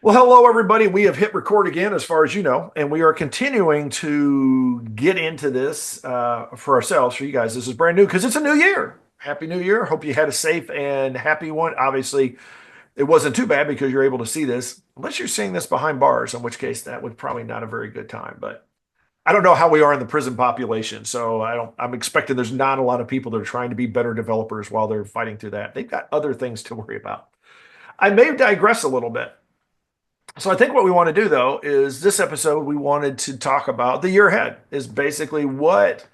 Well, hello, everybody. We have hit record again, as far as you know, and we are continuing to get into this for ourselves, for you guys. This is brand new because it's a new year. Happy New Year. Hope you had a safe and happy one. Obviously, it wasn't too bad because you're able to see this, unless you're seeing this behind bars, in which case that would probably not a very good time. But I don't know how we are in the prison population, so I'm expecting there's not a lot of people that are trying to be better developers while they're fighting through that. They've got other things to worry about. I may digress a little bit. So I think what we want to do though is this episode we wanted to talk about the year ahead is basically what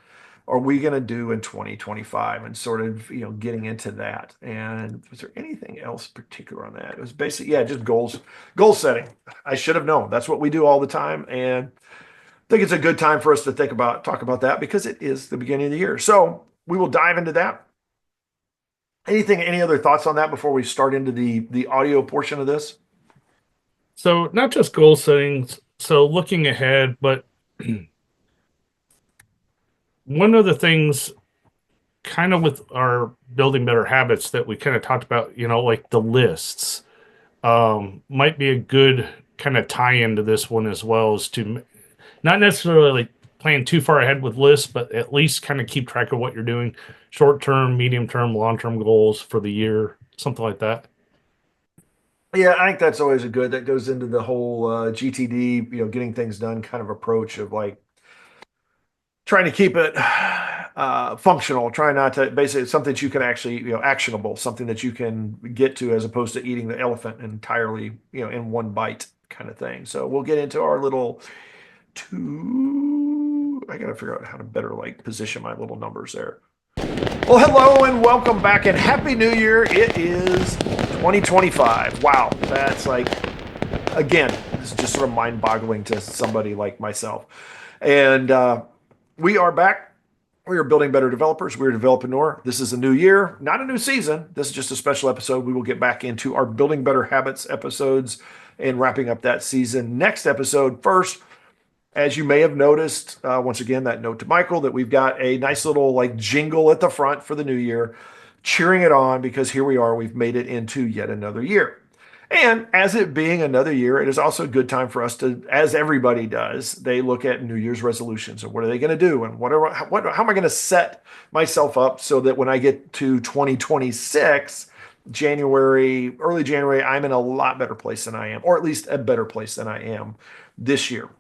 are we going to do in 2025 and sort of, getting into that. And was there anything else particular on that? It was basically, yeah, just goal setting. I should have known. That's what we do all the time. And I think it's a good time for us to talk about that because it is the beginning of the year. So we will dive into that. Any other thoughts on that before we start into the audio portion of this? So not just goal settings, so looking ahead, but one of the things kind of with our building better habits that we kind of talked about, like the lists, might be a good kind of tie into this one as well as to not necessarily like plan too far ahead with lists, but at least kind of keep track of what you're doing, short term, medium term, long term goals for the year, something like that. Yeah, I think that's always that goes into the whole GTD, getting things done kind of approach of like trying to keep it functional, trying not to basically something that you can actually, actionable, something that you can get to as opposed to eating the elephant entirely, in one bite kind of thing. So we'll get into our little two. I gotta figure out how to better like position my little numbers there. Well, hello and welcome back and Happy New Year. It is 2025. Wow, that's like, again, this is just sort of mind boggling to somebody like myself. And we are back. We are building better developers. We're developing more. This is a new year, not a new season. This is just a special episode. We will get back into our building better habits episodes and wrapping up that season. Next episode, first, as you may have noticed, once again, that note to Michael that we've got a nice little like jingle at the front for the new year, cheering it on because here we are. We've made it into yet another year. And as it being another year, it is also a good time for us to, as everybody does, they look at New Year's resolutions and what are they going to do and how am I going to set myself up so that when I get to 2026, early January, I'm in a lot better place than I am, or at least a better place than I am this year.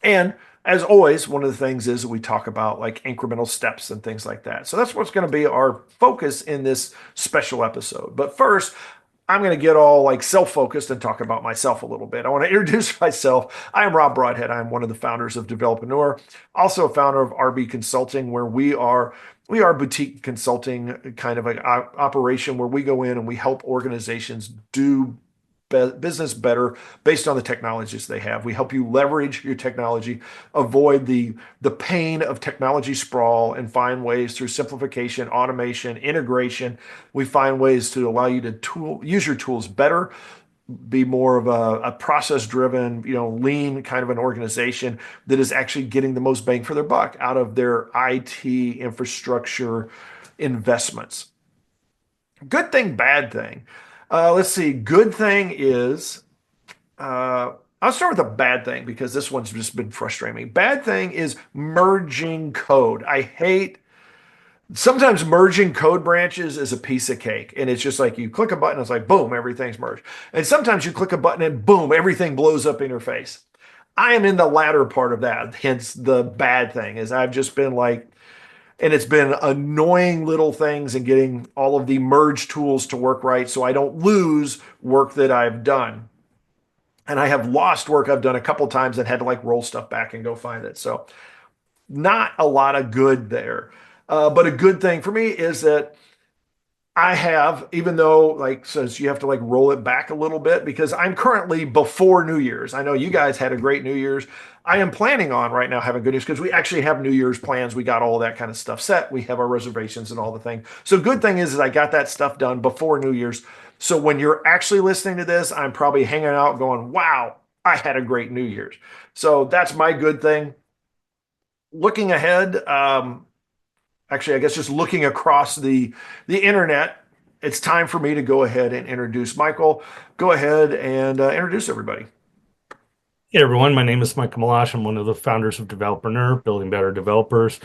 And as always, one of the things is we talk about like incremental steps and things like that. So that's what's going to be our focus in this special episode. But first, I'm going to get all like self-focused and talk about myself a little bit. I want to introduce myself. I am Rob Broadhead. I'm one of the founders of Developreneur, also a founder of RB Consulting, where we are boutique consulting kind of an operation where we go in and we help organizations do business better based on the technologies they have. We help you leverage your technology, avoid the pain of technology sprawl, and find ways through simplification, automation, integration. We find ways to allow you to use your tools better, be more of a process driven, lean kind of an organization that is actually getting the most bang for their buck out of their IT infrastructure investments. Good thing, bad thing. Let's see. Good thing is, I'll start with a bad thing because this one's just been frustrating me. Bad thing is merging code. I hate sometimes merging code branches is a piece of cake. And it's just like you click a button, it's like, boom, everything's merged. And sometimes you click a button and boom, everything blows up in your face. I am in the latter part of that. Hence the bad thing is I've just been like, and it's been annoying little things and getting all of the merge tools to work right so I don't lose work that I've done. And I have lost work I've done a couple times and had to like roll stuff back and go find it. So not a lot of good there. But a good thing for me is that I have, even though like since you have to like roll it back a little bit because I'm currently before New Year's. I know you guys had a great New Year's. I am planning on right now having good news because we actually have New Year's plans. We got all that kind of stuff set. We have our reservations and all the things. So good thing is I got that stuff done before New Year's. So when you're actually listening to this, I'm probably hanging out going, wow, I had a great New Year's. So that's my good thing. Looking ahead, actually, I guess just looking across the internet, it's time for me to go ahead and introduce Michael. Go ahead and introduce everybody. Hey everyone, my name is Michael Meloche. I'm one of the founders of Developer Building Better Developers.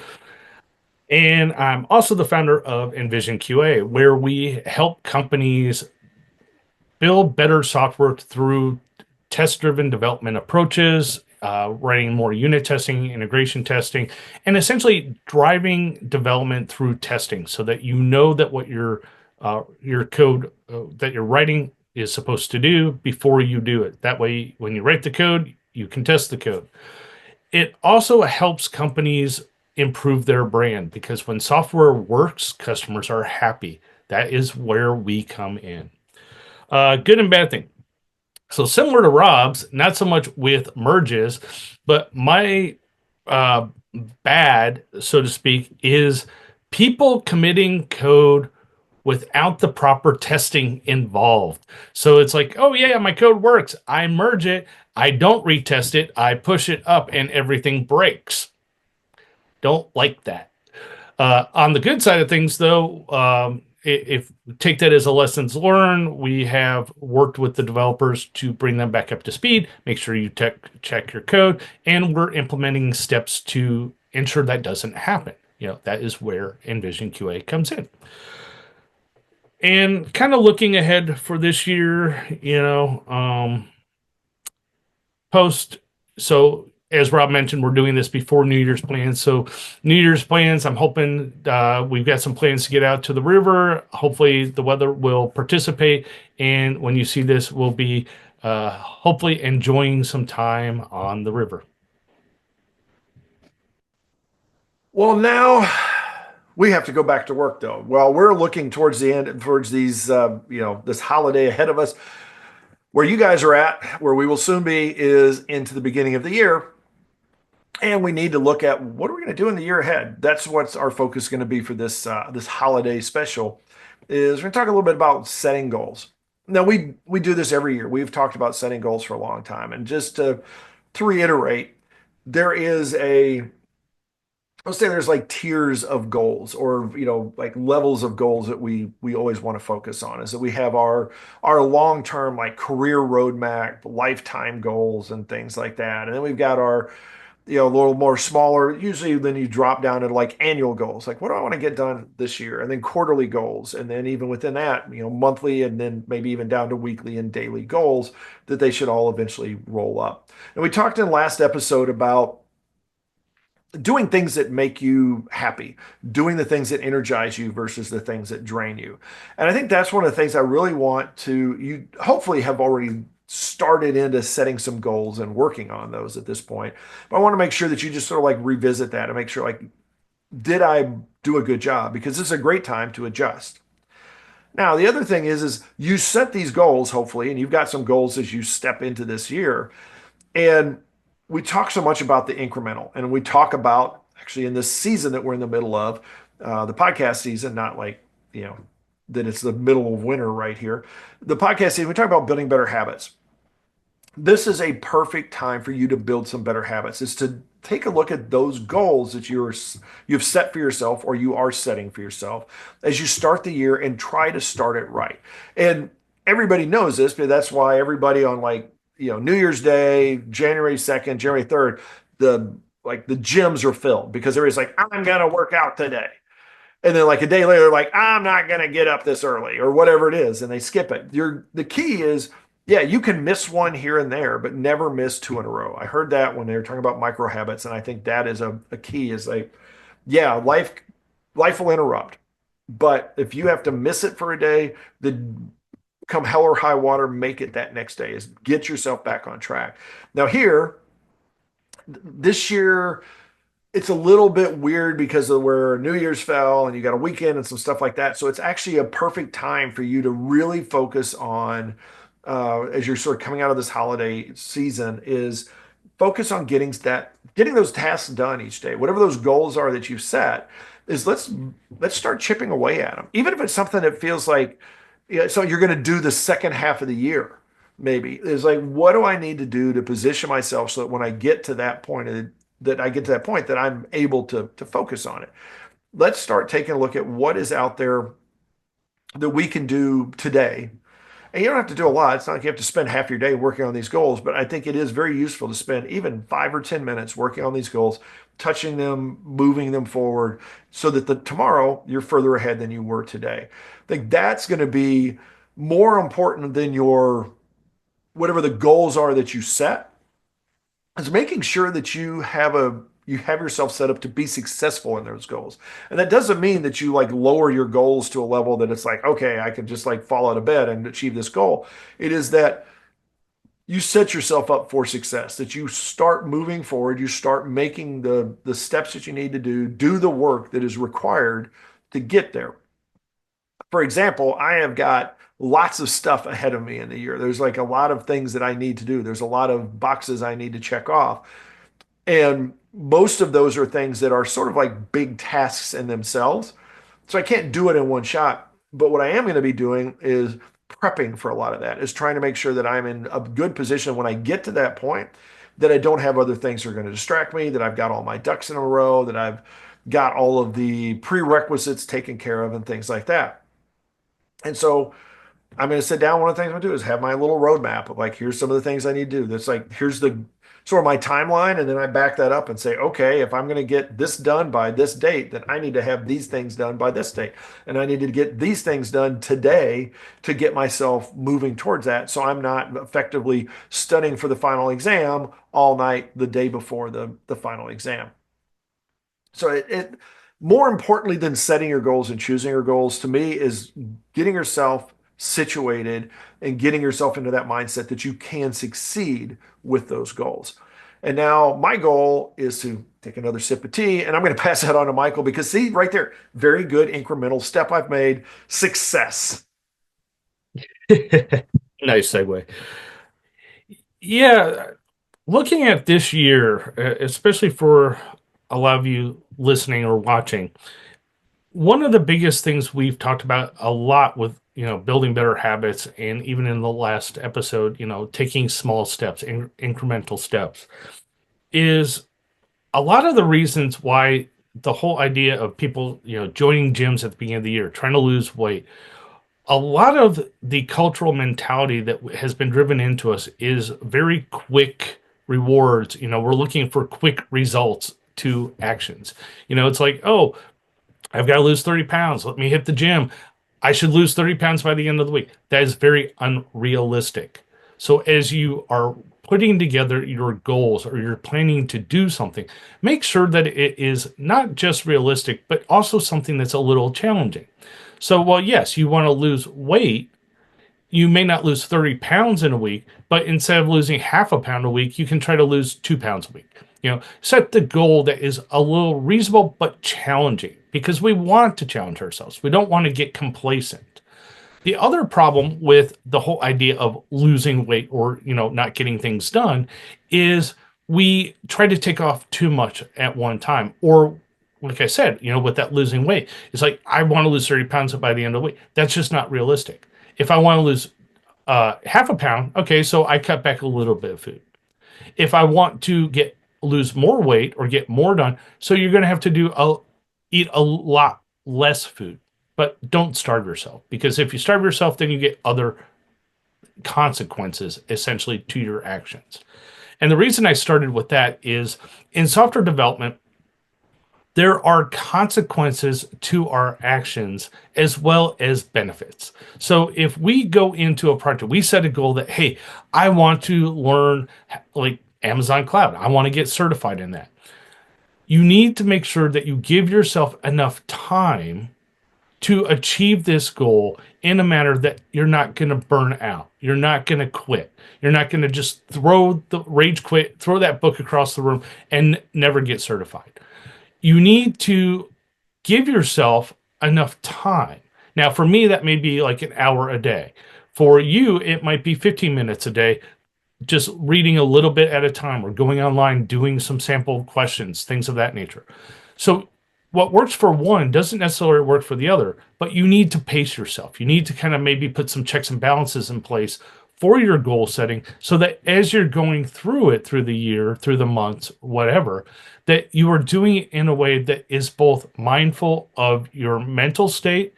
And I'm also the founder of Envision QA, where we help companies build better software through test-driven development approaches, writing more unit testing, integration testing, and essentially driving development through testing so that you know that what your code that you're writing is supposed to do before you do it. That way, when you write the code, you can test the code. It also helps companies improve their brand because when software works, customers are happy. That is where we come in. Good and bad thing. So similar to Rob's, not so much with merges, but my uh, bad, so to speak, is people committing code without the proper testing involved. So it's like, oh yeah, my code works. I merge it. I don't retest it. I push it up and everything breaks. Don't like that. On the good side of things, though, if take that as a lessons learned, we have worked with the developers to bring them back up to speed. Make sure you check your code, and we're implementing steps to ensure that doesn't happen. That is where Envision QA comes in. And kind of looking ahead for this year, post. So as Rob mentioned, we're doing this before New Year's plans. So New Year's plans, I'm hoping we've got some plans to get out to the river. Hopefully the weather will participate. And when you see this, we'll be hopefully enjoying some time on the river. Well, now we have to go back to work, though. Well, we're looking towards the end, towards these, this holiday ahead of us. Where you guys are at, where we will soon be, is into the beginning of the year. And we need to look at what are we going to do in the year ahead. That's what's our focus going to be for this holiday special. Is we're going to talk a little bit about setting goals. Now we do this every year. We've talked about setting goals for a long time, and just to reiterate, there is a let's say there's like tiers of goals, or like levels of goals that we always want to focus on. Is that we have our long-term like career roadmap, lifetime goals and things like that. And then we've got our a little more smaller, usually then you drop down to like annual goals, like what do I want to get done this year, and then quarterly goals, and then even within that, monthly, and then maybe even down to weekly and daily goals that they should all eventually roll up. And we talked in the last episode about doing things that make you happy, doing the things that energize you versus the things that drain you. And I think that's one of the things I really want to, you hopefully have already started into setting some goals and working on those at this point. But I want to make sure that you just sort of like revisit that and make sure like, did I do a good job? Because this is a great time to adjust. Now, the other thing is you set these goals, hopefully, and you've got some goals as you step into this year. And we talk so much about the incremental, and we talk about actually in this season that we're in the middle of, the podcast season, not like, that it's the middle of winter right here. The podcast season, we talk about building better habits. This is a perfect time for you to build some better habits. Is to take a look at those goals that you've set for yourself, or you are setting for yourself as you start the year, and try to start it right. And everybody knows this, but that's why everybody on like New Year's Day, January 2nd, January 3rd, the gyms are filled because everybody's like, I'm gonna work out today. And then like a day later, like, I'm not gonna get up this early, or whatever it is, and they skip it. The key is, yeah, you can miss one here and there, but never miss two in a row. I heard that when they were talking about micro habits, and I think that is a key, is like, yeah, life will interrupt. But if you have to miss it for a day, the come hell or high water, make it that next day. Is get yourself back on track. Now here, this year, it's a little bit weird because of where New Year's fell, and you got a weekend and some stuff like that. So it's actually a perfect time for you to really focus on, as you're sort of coming out of this holiday season, is focus on getting those tasks done each day. Whatever those goals are that you've set, is let's start chipping away at them. Even if it's something that feels like, so you're going to do the second half of the year, maybe. It's like, what do I need to do to position myself so that when I get to that point, that I'm able to focus on it. Let's start taking a look at what is out there that we can do today. And you don't have to do a lot. It's not like you have to spend half your day working on these goals, but I think it is very useful to spend even 5 or 10 minutes working on these goals, touching them, moving them forward, so that tomorrow you're further ahead than you were today. I think that's going to be more important than your whatever the goals are that you set, is making sure that you have yourself set up to be successful in those goals. And that doesn't mean that you like lower your goals to a level that it's like, okay, I can just like fall out of bed and achieve this goal. It is that you set yourself up for success, that you start moving forward, you start making the steps that you need to do the work that is required to get there. For example, I have got lots of stuff ahead of me in the year. There's like a lot of things that I need to do. There's a lot of boxes I need to check off. And most of those are things that are sort of like big tasks in themselves. So I can't do it in one shot. But what I am going to be doing is prepping for a lot of that, is trying to make sure that I'm in a good position when I get to that point, that I don't have other things that are going to distract me, that I've got all my ducks in a row, that I've got all of the prerequisites taken care of and things like that. And so I'm going to sit down. One of the things I'm going to do is have my little roadmap of like, here's some of the things I need to do. That's like, here's the sort of my timeline. And then I back that up and say, okay, if I'm going to get this done by this date, then I need to have these things done by this date. And I need to get these things done today to get myself moving towards that. So I'm not effectively studying for the final exam all night the day before the final exam. So it more importantly than setting your goals and choosing your goals to me is getting yourself situated and getting yourself into that mindset that you can succeed with those goals. And now my goal is to take another sip of tea, and I'm going to pass that on to Michael because see right there, very good incremental step I've made. Success. Nice segue. Yeah, looking at this year, especially for a lot of you listening or watching, one of the biggest things we've talked about a lot with building better habits, and even in the last episode, taking small steps, incremental steps, is a lot of the reasons why the whole idea of people joining gyms at the beginning of the year, trying to lose weight. A lot of the cultural mentality that has been driven into us is very quick rewards. We're looking for quick results to actions. It's like, oh, I've got to lose 30 pounds. Let me hit the gym. I should lose 30 pounds by the end of the week. That is very unrealistic. So, as you are putting together your goals or you're planning to do something, make sure that it is not just realistic, but also something that's a little challenging. So, while yes, you want to lose weight, you may not lose 30 pounds in a week, but instead of losing half a pound a week, you can try to lose 2 pounds a week. Set the goal that is a little reasonable but challenging because we want to challenge ourselves. We don't want to get complacent. The other problem with the whole idea of losing weight or, not getting things done is we try to take off too much at one time. Or, like I said, with that losing weight, it's like, I want to lose 30 pounds by the end of the week. That's just not realistic. If I want to lose half a pound, okay, so I cut back a little bit of food. If I want to lose more weight or get more done, so you're going to have to eat a lot less food, but don't starve yourself, because if you starve yourself, then you get other consequences essentially to your actions. And the reason I started with that is in software development, there are consequences to our actions as well as benefits. So if we go into a project, we set a goal that, hey, I want to learn like Amazon Cloud. I want to get certified in that. You need to make sure that you give yourself enough time to achieve this goal in a manner that you're not going to burn out. You're not going to quit. You're not going to just rage quit, throw that book across the room and never get certified. You need to give yourself enough time. Now, for me, that may be like an hour a day. For you, it might be 15 minutes a day, just reading a little bit at a time or going online, doing some sample questions, things of that nature. So, what works for one doesn't necessarily work for the other, but you need to pace yourself. You need to kind of maybe put some checks and balances in place for your goal setting so that as you're going through it, through the year, through the months, whatever, that you are doing it in a way that is both mindful of your mental state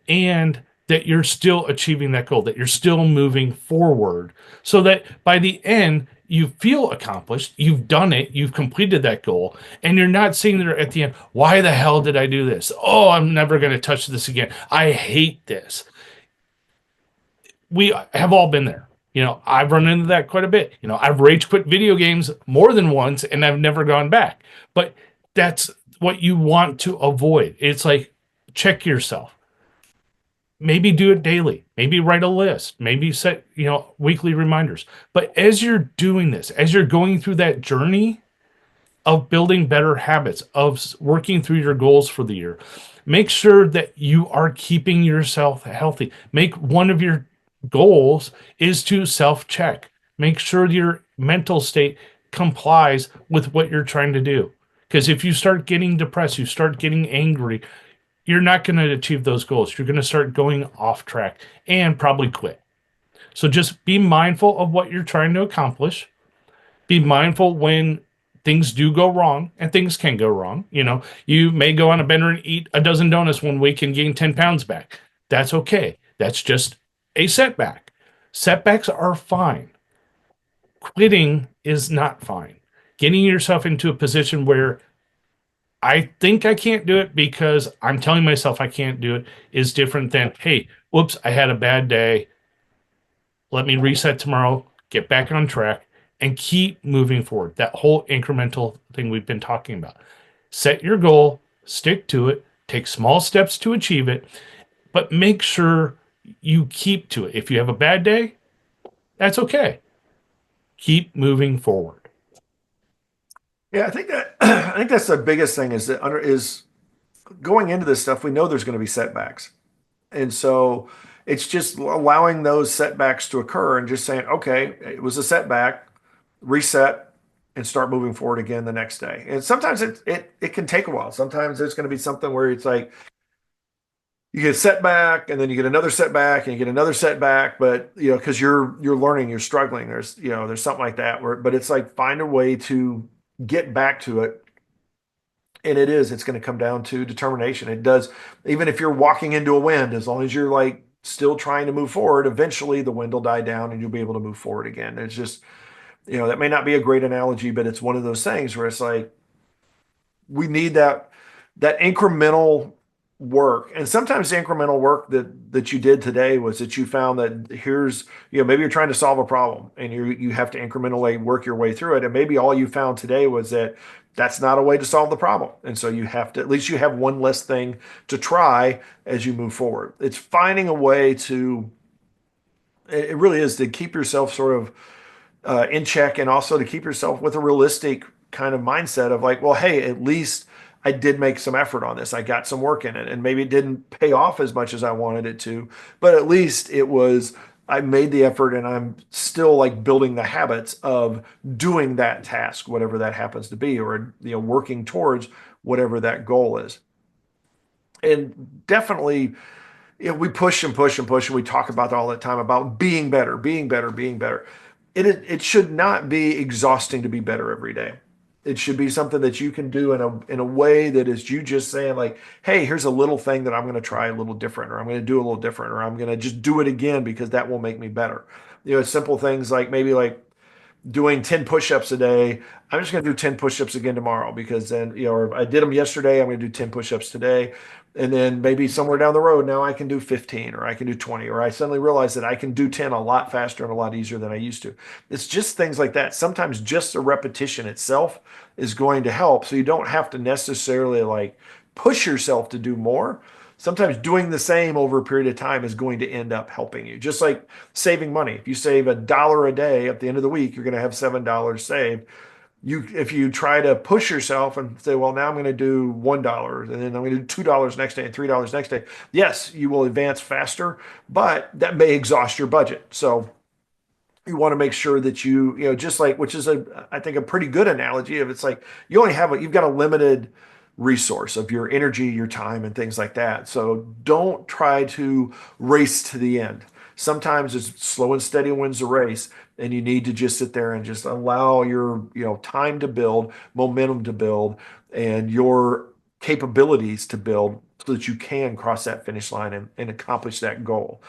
and that you're still achieving that goal, that you're still moving forward, so that by the end, you feel accomplished, you've done it, you've completed that goal, and you're not sitting there at the end, why the hell did I do this? Oh, I'm never going to touch this again. I hate this. We have all been there. I've run into that quite a bit. I've rage quit video games more than once and I've never gone back. But that's what you want to avoid. It's like, check yourself. Maybe do it daily. Maybe write a list. Maybe set, weekly reminders. But as you're doing this, as you're going through that journey of building better habits, of working through your goals for the year, make sure that you are keeping yourself healthy. Make one of your goals is to self check. Make sure your mental state complies with what you're trying to do. Because if you start getting depressed, you start getting angry, you're not going to achieve those goals. You're going to start going off track and probably quit. So just be mindful of what you're trying to accomplish. Be mindful when things do go wrong, and things can go wrong. You may go on a bender and eat a dozen donuts one week and gain 10 pounds back. That's okay. That's just a setback. Setbacks are fine. Quitting is not fine. Getting yourself into a position where I think I can't do it because I'm telling myself I can't do it is different than, hey, whoops, I had a bad day. Let me reset tomorrow, get back on track, and keep moving forward. That whole incremental thing we've been talking about. Set your goal, stick to it, take small steps to achieve it, but make sure you keep to it. If you have a bad day, that's okay. Keep moving forward. Yeah, I think that I think that's the biggest thing is that under is going into this stuff, we know there's going to be setbacks. And so it's just allowing those setbacks to occur and just saying, okay, it was a setback, reset, and start moving forward again the next day. And sometimes it can take a while. Sometimes there's going to be something where it's like you get a setback and then you get another setback and you get another setback, but because you're learning, you're struggling. There's something like that where, but it's like find a way to get back to it. And it's going to come down to determination. It does, even if you're walking into a wind, as long as you're like still trying to move forward, eventually the wind will die down and you'll be able to move forward again. It's just, that may not be a great analogy, but it's one of those things where it's like we need that incremental work. And sometimes the incremental work that you did today was that you found that maybe you're trying to solve a problem and you have to incrementally work your way through it. And maybe all you found today was that that's not a way to solve the problem. And so you have to, at least you have one less thing to try as you move forward. It's finding a way it really is to keep yourself sort of in check, and also to keep yourself with a realistic kind of mindset of like, well, hey, at least I did make some effort on this. I got some work in it, and maybe it didn't pay off as much as I wanted it to, but at least I made the effort and I'm still like building the habits of doing that task, whatever that happens to be, or, working towards whatever that goal is. And definitely, we push and push and push, and we talk about that all the time about being better, being better, being better. It should not be exhausting to be better every day. It should be something that you can do in a way that is you just saying like, hey, here's a little thing that I'm going to try a little different, or I'm going to do a little different, or I'm going to just do it again because that will make me better. Simple things like maybe like doing 10 push-ups a day. I'm just going to do 10 push-ups again tomorrow because then, or I did them yesterday. I'm going to do 10 push-ups today. And then maybe somewhere down the road, now I can do 15 or I can do 20, or I suddenly realize that I can do 10 a lot faster and a lot easier than I used to. It's just things like that. Sometimes just a repetition itself is going to help. So you don't have to necessarily like push yourself to do more. Sometimes doing the same over a period of time is going to end up helping you. Just like saving money. If you save $1 a day at the end of the week, you're going to have $7 saved. If you try to push yourself and say, well, now I'm going to do $1 and then I'm going to do $2 next day and $3 next day. Yes, you will advance faster, but that may exhaust your budget. So you want to make sure that just like, which is I think a pretty good analogy of, it's like you've got a limited resource of your energy, your time, and things like that. So don't try to race to the end. Sometimes it's slow and steady wins the race, and you need to just sit there and just allow your, time to build, momentum to build, and your capabilities to build so that you can cross that finish line and accomplish that goal.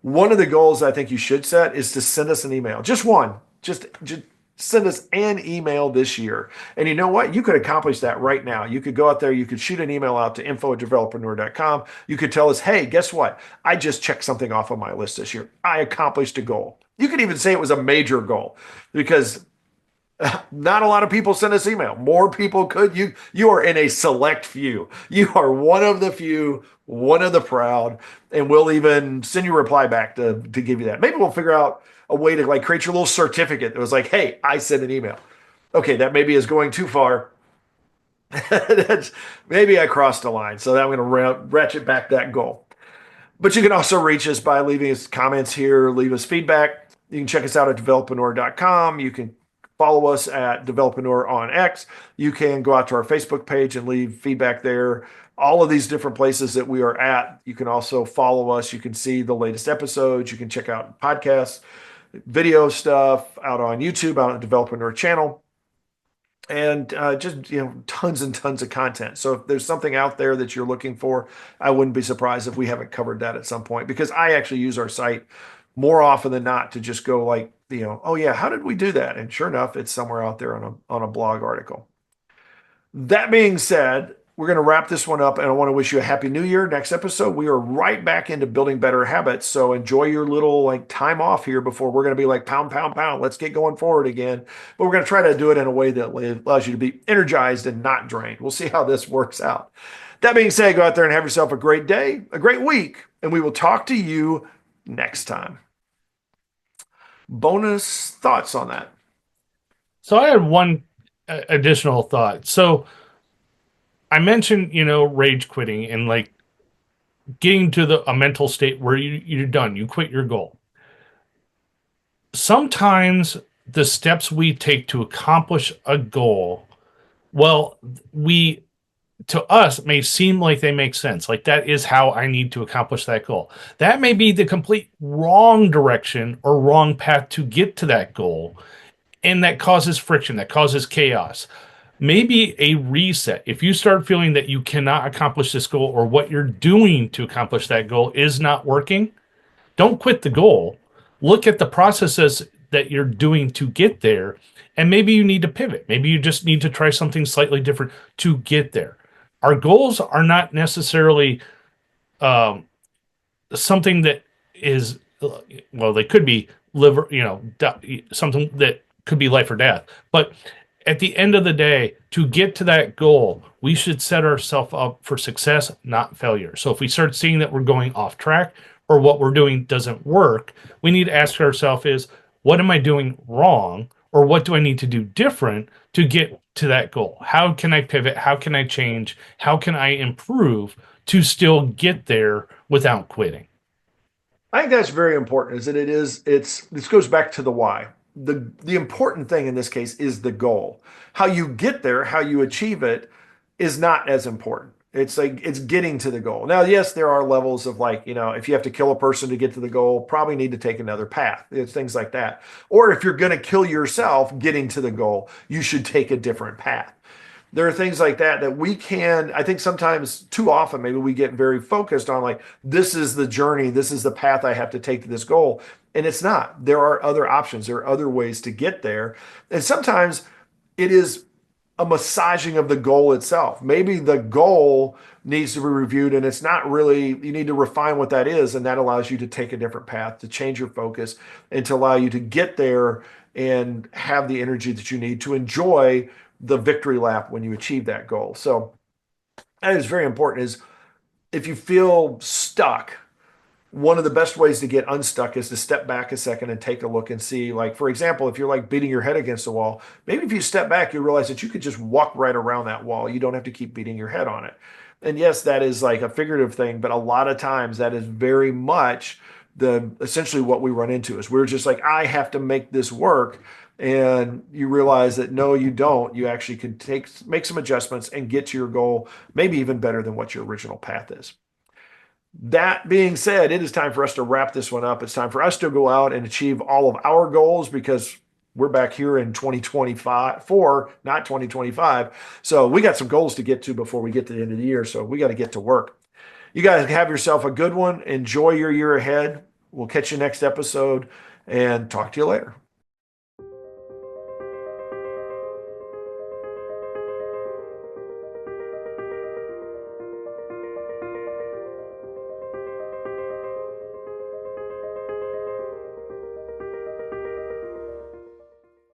One of the goals I think you should set is to send us an email. Just one. Just send us an email this year. And you know what? You could accomplish that right now. You could go out there, you could shoot an email out to info@developerpreneur.com. You could tell us, hey, guess what? I just checked something off of my list this year. I accomplished a goal. You could even say it was a major goal because not a lot of people send us email. More people could. You are in a select few. You are one of the few, one of the proud, and we'll even send you a reply back to give you that. Maybe we'll figure out a way to like create your little certificate that was like, hey, I sent an email. Okay, that maybe is going too far. That's, maybe I crossed a line, so I'm going to ratchet back that goal. But you can also reach us by leaving us comments here, leave us feedback. You can check us out at developaneur.com. You can follow us at Developaneur on X. You can go out to our Facebook page and leave feedback there. All of these different places that we are at. You can also follow us. You can see the latest episodes. You can check out podcasts, video stuff out on YouTube, out on the Developaneur channel. And just tons and tons of content. So if there's something out there that you're looking for, I wouldn't be surprised if we haven't covered that at some point, because I actually use our site more often than not to just go like, oh yeah, how did we do that? And sure enough, it's somewhere out there on a blog article. That being said, we're going to wrap this one up, and I want to wish you a happy new year. Next episode, we are right back into building better habits. So enjoy your little like time off here before we're going to be like pound, pound, pound. Let's get going forward again. But we're going to try to do it in a way that allows you to be energized and not drained. We'll see how this works out. That being said, go out there and have yourself a great day, a great week, and we will talk to you next time. Bonus thoughts on that? So I had one additional thought. So I mentioned, rage quitting and like getting to a mental state where you're done, you quit your goal. Sometimes the steps we take to accomplish a goal, well, to us may seem like they make sense. Like that is how I need to accomplish that goal. That may be the complete wrong direction or wrong path to get to that goal. And that causes friction, that causes chaos. Maybe a reset. If you start feeling that you cannot accomplish this goal or what you're doing to accomplish that goal is not working, don't quit the goal. Look at the processes that you're doing to get there, and maybe you need to pivot. Maybe you just need to try something slightly different to get there. Our goals are not necessarily something that is, well, they could be something that could be life or death. But at the end of the day, to get to that goal, we should set ourselves up for success, not failure. So if we start seeing that we're going off track or what we're doing doesn't work, we need to ask ourselves is, what am I doing wrong? Or what do I need to do different to get to that goal? How can I pivot? How can I change? How can I improve to still get there without quitting? I think that's very important. Is that this goes back to the why. The important thing in this case is the goal. How you get there, how you achieve it, is not as important. It's like it's getting to the goal. Now, yes, there are levels of like, if you have to kill a person to get to the goal, probably need to take another path. It's things like that. Or if you're going to kill yourself getting to the goal, you should take a different path. There are things like that we can, I think sometimes too often, maybe we get very focused on like, this is the journey, this is the path I have to take to this goal. And it's not. There are other options. There are other ways to get there. And sometimes it is a massaging of the goal itself. Maybe the goal needs to be reviewed and it's not really, you need to refine what that is. And that allows you to take a different path, to change your focus and to allow you to get there and have the energy that you need to enjoy the victory lap when you achieve that goal. So that is very important. Is if you feel stuck, one of the best ways to get unstuck is to step back a second and take a look and see, like, for example, if you're like beating your head against the wall, maybe if you step back, you realize that you could just walk right around that wall. You don't have to keep beating your head on it. And yes, that is like a figurative thing, but a lot of times that is very much essentially what we run into is we're just like, I have to make this work. And you realize that no, you don't. You actually can make some adjustments and get to your goal, maybe even better than what your original path is. That being said, it is time for us to wrap this one up. It's time for us to go out and achieve all of our goals because we're back here in 2024, not 2025. So we got some goals to get to before we get to the end of the year. So we got to get to work. You guys have yourself a good one. Enjoy your year ahead. We'll catch you next episode and talk to you later.